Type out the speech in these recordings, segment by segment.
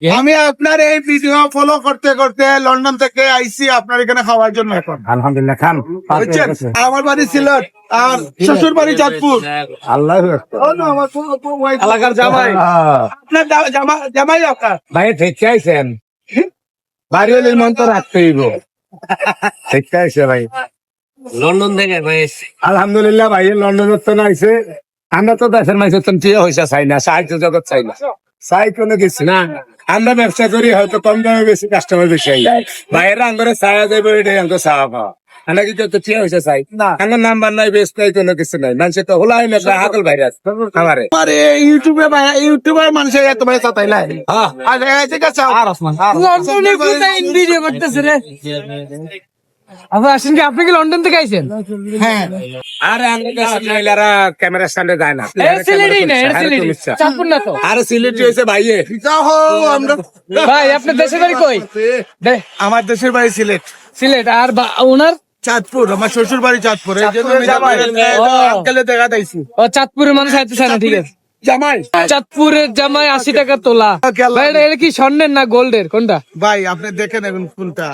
আমি আপনার এই ভিডিও ফলো করতে করতে লন্ডন থেকে আইসি আপনার এখানে খাওয়ার জন্য এখন। আলহামদুলিল্লাহ খান। বুঝছেন? আমার বাড়ি সিলেট আর শ্বশুর বাড়ি চাঁদপুর। আল্লাহ এলাকার জামাই আপনার জামাই আপনার ভাই ঠিক আইছেন, বাড়ি হলে মন তো রাখতে হইব। ঠিক আছে ভাই, লন্ডন থেকে ভাই এসছি। আলহামদুলিল্লাহ ভাই লন্ডনের তো আইছে। আমরা তো দেশের মানুষের তো ঠিক হয়েছে চাই না, সাহায্য জগৎ চাই না, চাই কোনো কিছু না। আমরা ব্যবসা করি হয়তো কম দামে বেশি, কাস্টমার বেশি আই বাইরে আঙ্গরে ছায়া যাইব, এটাই আমাকে চাওয়া পাওয়া। আমরা কি তো ঠিক হয়েছে চাই না, আমার নাম্বার নাই, বেশ নাই, কোনো কিছু নাই। মানুষের তো হোলাই না হাকল বাইরে আছে আমারে। আরে ইউটিউবে মানুষের এত ভাই চাতাই নাই। আচ্ছা ঠিক আছে লন্ডনে কোথায় ভিডিও করতেছে রে? আচ্ছা আসেন কি, আপনি কি লন্ডন থেকে আইছেন? হ্যাঁ আরে আমাদের দেশের মহিলারা ক্যামেরার সামনে যায় না, সিলেটি না, এটা সিলেটি, চাঁদপুর না তো? আরে সিলেটি হয়েছে ভাইয়ে। যাও আমরা ভাই আপনার দেশের বাড়ি কই? আমার দেশের বাড়ি সিলেট সিলেট। আর ওনার চাঁদপুর, আমার শ্বশুর বাড়ি চাঁদপুর। এই জন্য আমি জামাই। আঙ্কেলে দেখা দিয়েছি ও চাঁদপুরের মানুষ আইতে চায় না, ঠিক আছে। জামাই। চাঁদপুরের জামাই 80 টাকা তোলা। ভাই এটা কি স্বর্ণের না গোল্ডের, কোনটা? ভাই আপনি দেখেন এখন কোনটা।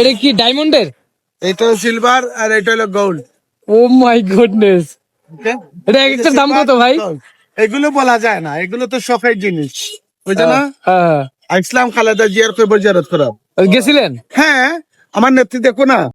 এটা কি ডায়মন্ডের? এটা সিলভার আর এটা হলো গোল্ড। ও মাই গুডনেস, এটা একটা দাম কত ভাই? এগুলো বলা যায় না, এগুলো তো শখের জিনিস, বুঝছো না? হ্যাঁ, ইসলাম খালেদা জিয়ার কবর জিয়ারত করা। গেছিলেন? হ্যাঁ, আমার নেত্রী দেখো না।